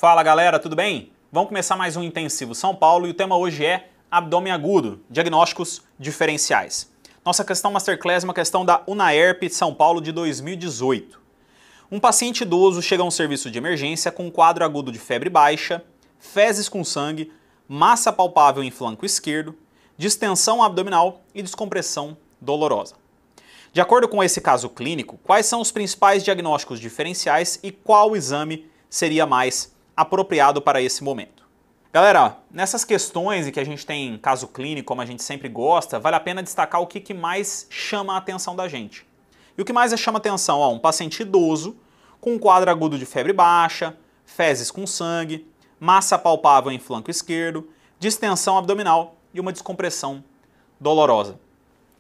Fala galera, tudo bem? Vamos começar mais um Intensivo São Paulo e o tema hoje é abdômen agudo, diagnósticos diferenciais. Nossa questão Masterclass é uma questão da UNAERP São Paulo de 2018. Um paciente idoso chega a um serviço de emergência com um quadro agudo de febre baixa, fezes com sangue, massa palpável em flanco esquerdo, distensão abdominal e descompressão dolorosa. De acordo com esse caso clínico, quais são os principais diagnósticos diferenciais e qual exame seria mais apropriado para esse momento? Galera, nessas questões em que a gente tem caso clínico, como a gente sempre gosta, vale a pena destacar o que mais chama a atenção da gente. E o que mais chama a atenção? Um paciente idoso com um quadro agudo de febre baixa, fezes com sangue, massa palpável em flanco esquerdo, distensão abdominal e uma descompressão dolorosa.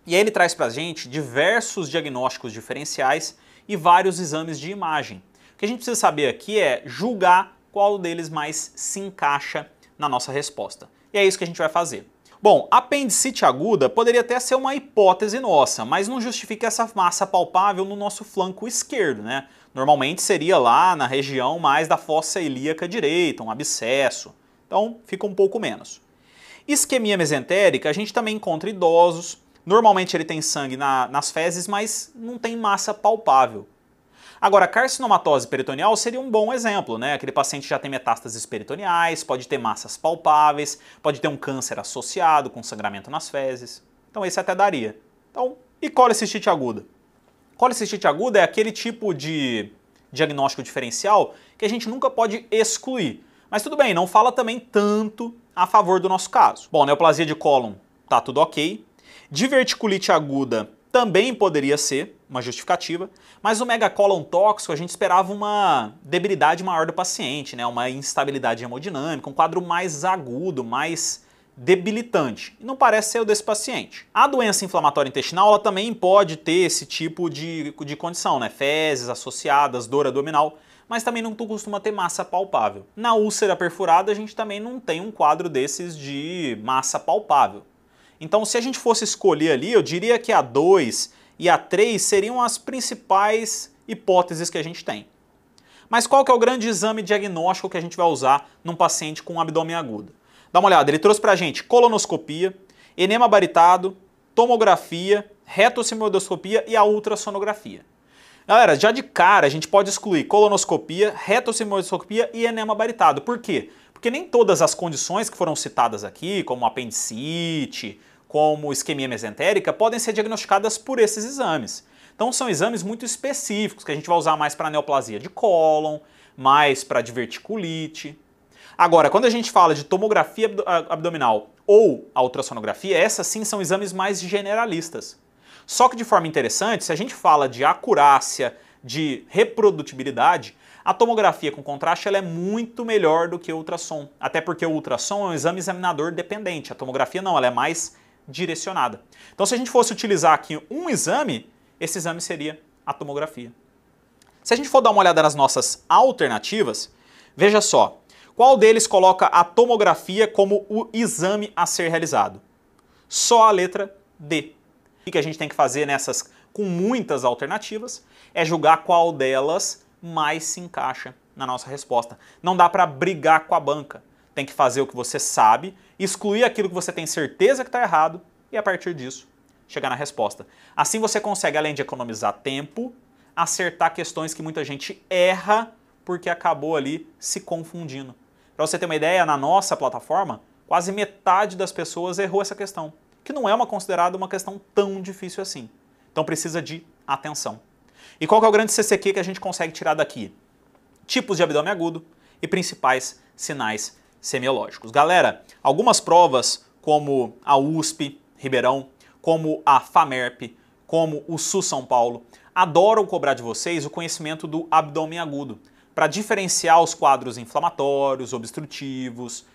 E aí ele traz para a gente diversos diagnósticos diferenciais e vários exames de imagem. O que a gente precisa saber aqui é julgar qual deles mais se encaixa na nossa resposta. E é isso que a gente vai fazer. Bom, apendicite aguda poderia até ser uma hipótese nossa, mas não justifica essa massa palpável no nosso flanco esquerdo, né? Normalmente seria lá na região mais da fossa ilíaca direita, um abscesso. Então fica um pouco menos. Isquemia mesentérica a gente também encontra idosos. Normalmente ele tem sangue nas fezes, mas não tem massa palpável. Agora, carcinomatose peritoneal seria um bom exemplo, né? Aquele paciente já tem metástases peritoneais, pode ter massas palpáveis, pode ter um câncer associado com sangramento nas fezes. Então esse até daria. Então, e colecistite aguda? Colecistite aguda é aquele tipo de diagnóstico diferencial que a gente nunca pode excluir. Mas tudo bem, não fala também tanto a favor do nosso caso. Bom, neoplasia de cólon tá tudo ok. Diverticulite aguda também poderia ser uma justificativa, mas o megacólon tóxico a gente esperava uma debilidade maior do paciente, né? Uma instabilidade hemodinâmica, um quadro mais agudo, mais debilitante. E não parece ser o desse paciente. A doença inflamatória intestinal ela também pode ter esse tipo de condição, né? Fezes associadas, dor abdominal, mas também não costuma ter massa palpável. Na úlcera perfurada a gente também não tem um quadro desses de massa palpável. Então, se a gente fosse escolher ali, eu diria que a 2 e a 3 seriam as principais hipóteses que a gente tem. Mas qual que é o grande exame diagnóstico que a gente vai usar num paciente com abdômen agudo? Dá uma olhada, ele trouxe pra gente colonoscopia, enema baritado, tomografia, retossimodoscopia e a ultrassonografia. Galera, já de cara a gente pode excluir colonoscopia, retossimodoscopia e enema baritado. Por quê? Porque nem todas as condições que foram citadas aqui, como apendicite, como isquemia mesentérica, podem ser diagnosticadas por esses exames. Então são exames muito específicos, que a gente vai usar mais para neoplasia de cólon, mais para diverticulite. Agora, quando a gente fala de tomografia abdominal ou a ultrassonografia, essas sim são exames mais generalistas. Só que de forma interessante, se a gente fala de acurácia, de reprodutibilidade, a tomografia com contraste ela é muito melhor do que o ultrassom. Até porque o ultrassom é um exame examinador dependente. A tomografia não, ela é mais direcionada. Então se a gente fosse utilizar aqui um exame, esse exame seria a tomografia. Se a gente for dar uma olhada nas nossas alternativas, veja só. Qual deles coloca a tomografia como o exame a ser realizado? Só a letra D. O que a gente tem que fazer nessas com muitas alternativas é julgar qual delas mais se encaixa na nossa resposta. Não dá para brigar com a banca. Tem que fazer o que você sabe, excluir aquilo que você tem certeza que está errado e a partir disso chegar na resposta. Assim você consegue, além de economizar tempo, acertar questões que muita gente erra porque acabou ali se confundindo. Para você ter uma ideia, na nossa plataforma, quase metade das pessoas errou essa questão, que não é considerada uma questão tão difícil assim. Então precisa de atenção. E qual que é o grande CCQ que a gente consegue tirar daqui? Tipos de abdômen agudo e principais sinais semiológicos. Galera, algumas provas como a USP, Ribeirão, como a FAMERP, como o SUS São Paulo, adoram cobrar de vocês o conhecimento do abdômen agudo, para diferenciar os quadros inflamatórios, obstrutivos,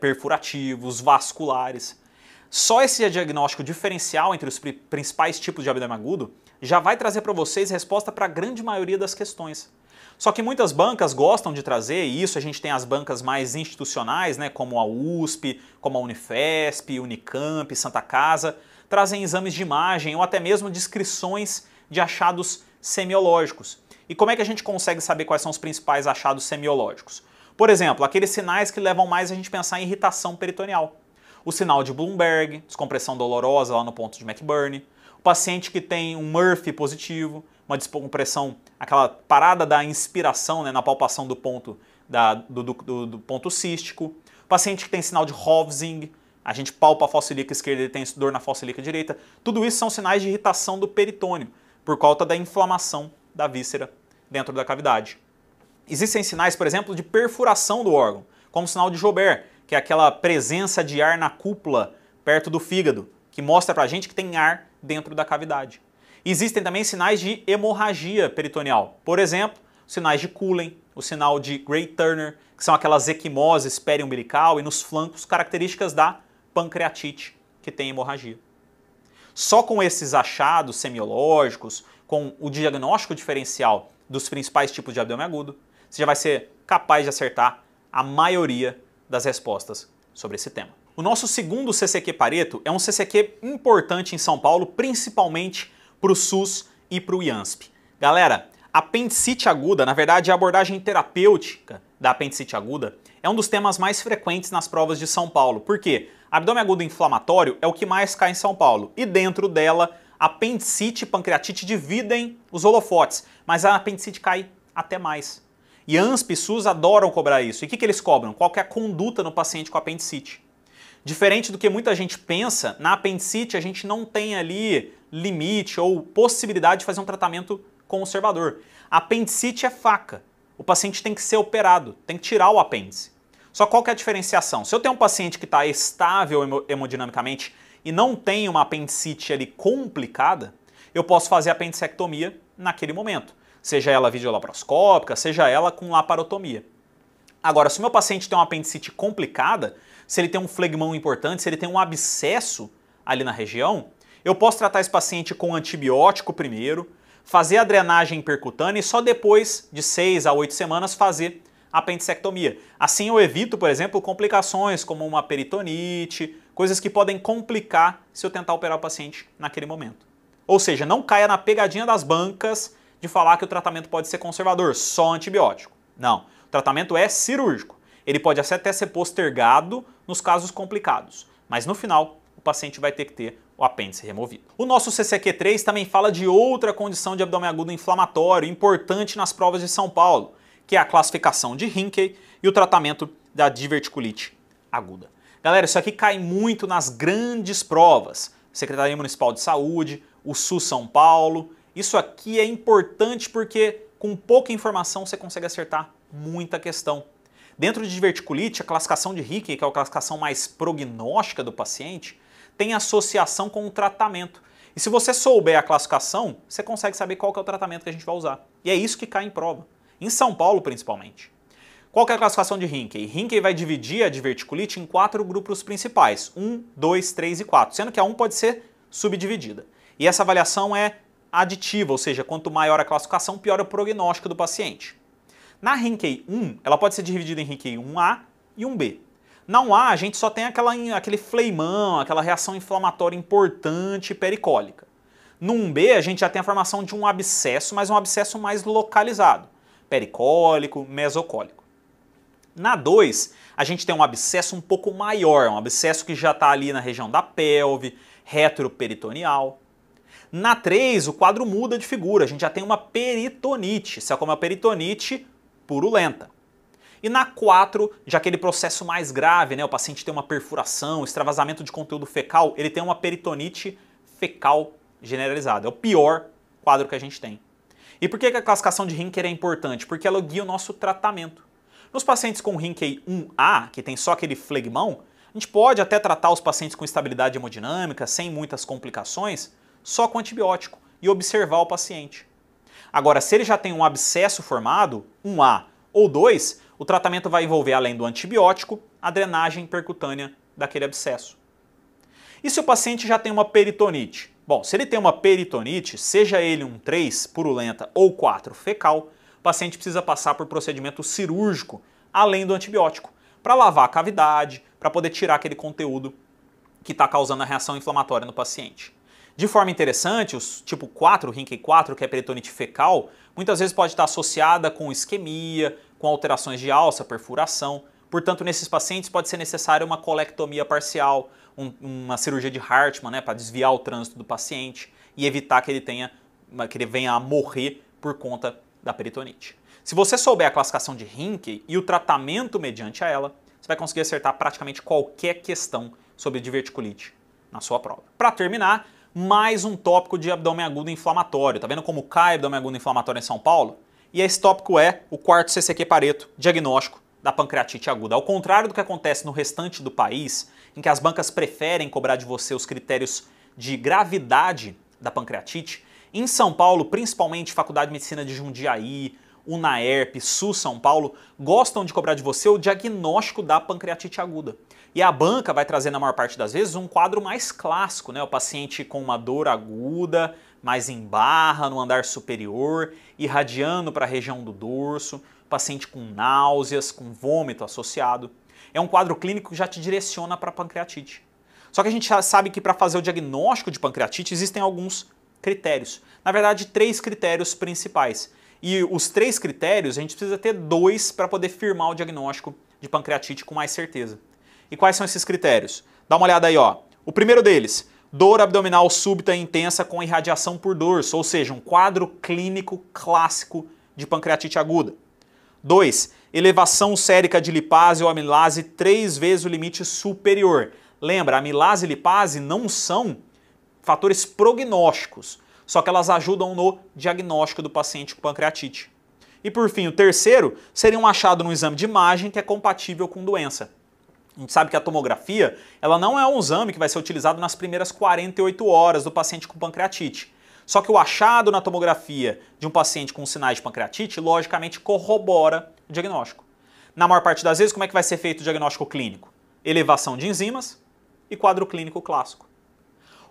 perfurativos, vasculares. Só esse diagnóstico diferencial entre os principais tipos de abdômen agudo já vai trazer para vocês resposta para a grande maioria das questões. Só que muitas bancas gostam de trazer, e isso a gente tem as bancas mais institucionais, né, como a USP, como a Unifesp, Unicamp, Santa Casa, trazem exames de imagem ou até mesmo descrições de achados semiológicos. E como é que a gente consegue saber quais são os principais achados semiológicos? Por exemplo, aqueles sinais que levam mais a gente pensar em irritação peritoneal. O sinal de Bloomberg, descompressão dolorosa lá no ponto de McBurney. O paciente que tem um Murphy positivo, uma descompressão, aquela parada da inspiração, né, na palpação do ponto, do ponto cístico. O paciente que tem sinal de Hovsing, a gente palpa a fossa ilíaca esquerda e tem dor na fossa ilíaca direita. Tudo isso são sinais de irritação do peritônio, por conta da inflamação da víscera dentro da cavidade. Existem sinais, por exemplo, de perfuração do órgão, como o sinal de Joubert, que é aquela presença de ar na cúpula perto do fígado, que mostra pra gente que tem ar dentro da cavidade. Existem também sinais de hemorragia peritoneal, por exemplo, sinais de Cullen, o sinal de Gray-Turner, que são aquelas equimoses periumbilical e nos flancos características da pancreatite, que tem hemorragia. Só com esses achados semiológicos, com o diagnóstico diferencial dos principais tipos de abdômen agudo, você já vai ser capaz de acertar a maioria das respostas sobre esse tema. O nosso segundo CCQ Pareto é um CCQ importante em São Paulo, principalmente para o SUS e para o IANSP. Galera, apendicite aguda, na verdade a abordagem terapêutica da apendicite aguda, é um dos temas mais frequentes nas provas de São Paulo. Por quê? Abdômen agudo inflamatório é o que mais cai em São Paulo. E dentro dela, apendicite e pancreatite dividem os holofotes, mas a apendicite cai até mais. E IANSP e SUS adoram cobrar isso. E o que eles cobram? Qual que é a conduta no paciente com apendicite? Diferente do que muita gente pensa, na apendicite a gente não tem ali limite ou possibilidade de fazer um tratamento conservador. A apendicite é faca. O paciente tem que ser operado, tem que tirar o apêndice. Só qual que é a diferenciação? Se eu tenho um paciente que está estável hemodinamicamente e não tem uma apendicite ali complicada, eu posso fazer a apendicectomia naquele momento. Seja ela videolaparoscópica, seja ela com laparotomia. Agora, se o meu paciente tem uma apendicite complicada, se ele tem um flegmão importante, se ele tem um abscesso ali na região, eu posso tratar esse paciente com antibiótico primeiro, fazer a drenagem percutânea e só depois de 6 a 8 semanas fazer a apendicectomia. Assim eu evito, por exemplo, complicações como uma peritonite, coisas que podem complicar se eu tentar operar o paciente naquele momento. Ou seja, não caia na pegadinha das bancas de falar que o tratamento pode ser conservador, só antibiótico. Não, o tratamento é cirúrgico. Ele pode até ser postergado nos casos complicados, mas no final o paciente vai ter que ter o apêndice removido. O nosso CCQ3 também fala de outra condição de abdômen agudo inflamatório importante nas provas de São Paulo, que é a classificação de Hinckley e o tratamento da diverticulite aguda. Galera, isso aqui cai muito nas grandes provas. Secretaria Municipal de Saúde, o SUS São Paulo. Isso aqui é importante porque com pouca informação você consegue acertar muita questão. Dentro de diverticulite, a classificação de Hinckley, que é a classificação mais prognóstica do paciente, tem associação com o tratamento. E se você souber a classificação, você consegue saber qual que é o tratamento que a gente vai usar. E é isso que cai em prova. Em São Paulo, principalmente. Qual que é a classificação de Hinckley? Hinckley vai dividir a diverticulite em 4 grupos principais. 1, 2, 3 e 4. Sendo que a 1 pode ser subdividida. E essa avaliação é aditiva, ou seja, quanto maior a classificação, pior é o prognóstico do paciente. Na Hinckley 1, ela pode ser dividida em Hinckley 1A e 1B. Na 1A, a gente só tem aquele fleimão, aquela reação inflamatória importante pericólica. No 1B, a gente já tem a formação de um abscesso, mas um abscesso mais localizado. Pericólico, mesocólico. Na 2, a gente tem um abscesso um pouco maior, um abscesso que já está ali na região da pelve, retroperitoneal. Na 3, o quadro muda de figura, a gente já tem uma peritonite, só como uma peritonite purulenta. E na 4, já aquele processo mais grave, né, o paciente tem uma perfuração, extravasamento de conteúdo fecal, ele tem uma peritonite fecal generalizada. É o pior quadro que a gente tem. E por que a classificação de Hinckley é importante? Porque ela guia o nosso tratamento. Nos pacientes com Hinckley 1A, que tem só aquele flegmão, a gente pode até tratar os pacientes com estabilidade hemodinâmica, sem muitas complicações, só com antibiótico e observar o paciente. Agora, se ele já tem um abscesso formado, 1A ou 2, o tratamento vai envolver, além do antibiótico, a drenagem percutânea daquele abscesso. E se o paciente já tem uma peritonite? Bom, se ele tem uma peritonite, seja ele um 3 purulenta ou 4 fecal, o paciente precisa passar por procedimento cirúrgico, além do antibiótico, para lavar a cavidade, para poder tirar aquele conteúdo que está causando a reação inflamatória no paciente. De forma interessante, os tipo 4, Hinckley 4, que é peritonite fecal, muitas vezes pode estar associada com isquemia, com alterações de alça, perfuração. Portanto, nesses pacientes pode ser necessária uma colectomia parcial, uma cirurgia de Hartmann, né, para desviar o trânsito do paciente e evitar que ele venha a morrer por conta da peritonite. Se você souber a classificação de Rinke e o tratamento mediante a ela, você vai conseguir acertar praticamente qualquer questão sobre diverticulite na sua prova. Para terminar, mais um tópico de abdômen agudo inflamatório. Tá vendo como cai abdômen agudo inflamatório em São Paulo? E esse tópico é o quarto CCQ Pareto, diagnóstico da pancreatite aguda. Ao contrário do que acontece no restante do país, em que as bancas preferem cobrar de você os critérios de gravidade da pancreatite, em São Paulo, principalmente Faculdade de Medicina de Jundiaí, UNAERP, SUS São Paulo, gostam de cobrar de você o diagnóstico da pancreatite aguda. E a banca vai trazer, na maior parte das vezes, um quadro mais clássico, né? O paciente com uma dor aguda, mais em barra, no andar superior, irradiando para a região do dorso, paciente com náuseas, com vômito associado. É um quadro clínico que já te direciona para a pancreatite. Só que a gente já sabe que para fazer o diagnóstico de pancreatite existem alguns critérios. Na verdade, 3 critérios principais. E os 3 critérios, a gente precisa ter 2 para poder firmar o diagnóstico de pancreatite com mais certeza. E quais são esses critérios? Dá uma olhada aí, ó. O primeiro deles, dor abdominal súbita e intensa com irradiação por dorso, ou seja, um quadro clínico clássico de pancreatite aguda. 2, elevação sérica de lipase ou amilase 3 vezes o limite superior. Lembra, amilase e lipase não são fatores prognósticos, só que elas ajudam no diagnóstico do paciente com pancreatite. E por fim, o terceiro seria um achado no exame de imagem que é compatível com doença. A gente sabe que a tomografia, ela não é um exame que vai ser utilizado nas primeiras 48 horas do paciente com pancreatite. Só que o achado na tomografia de um paciente com sinais de pancreatite, logicamente, corrobora o diagnóstico. Na maior parte das vezes, como é que vai ser feito o diagnóstico clínico? Elevação de enzimas e quadro clínico clássico.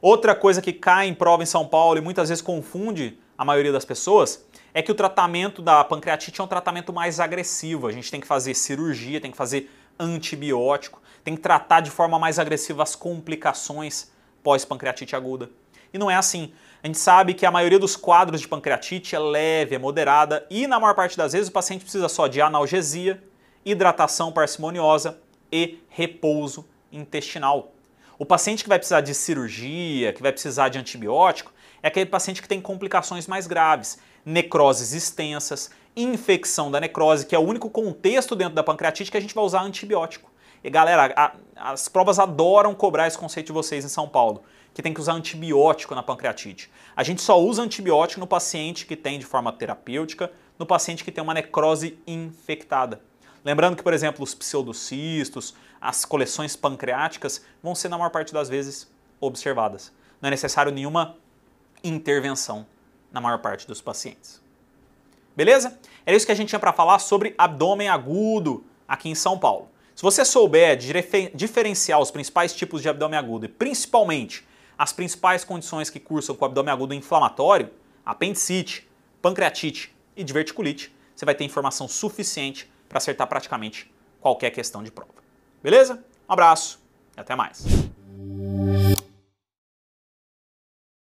Outra coisa que cai em prova em São Paulo e muitas vezes confunde a maioria das pessoas é que o tratamento da pancreatite é um tratamento mais agressivo. A gente tem que fazer cirurgia, tem que fazer antibiótico, tem que tratar de forma mais agressiva as complicações pós-pancreatite aguda. E não é assim. A gente sabe que a maioria dos quadros de pancreatite é leve, é moderada e na maior parte das vezes o paciente precisa só de analgesia, hidratação parcimoniosa e repouso intestinal. O paciente que vai precisar de cirurgia, que vai precisar de antibiótico, é aquele paciente que tem complicações mais graves, necroses extensas, infecção da necrose, que é o único contexto dentro da pancreatite que a gente vai usar antibiótico. E galera, as provas adoram cobrar esse conceito de vocês em São Paulo, que tem que usar antibiótico na pancreatite. A gente só usa antibiótico no paciente que tem de forma terapêutica, no paciente que tem uma necrose infectada. Lembrando que, por exemplo, os pseudocistos, as coleções pancreáticas vão ser, na maior parte das vezes, observadas. Não é necessário nenhuma intervenção na maior parte dos pacientes. Beleza? Era isso que a gente tinha para falar sobre abdômen agudo aqui em São Paulo. Se você souber diferenciar os principais tipos de abdômen agudo e principalmente as principais condições que cursam com o abdômen agudo inflamatório, apendicite, pancreatite e diverticulite, você vai ter informação suficiente para acertar praticamente qualquer questão de prova. Beleza? Um abraço e até mais.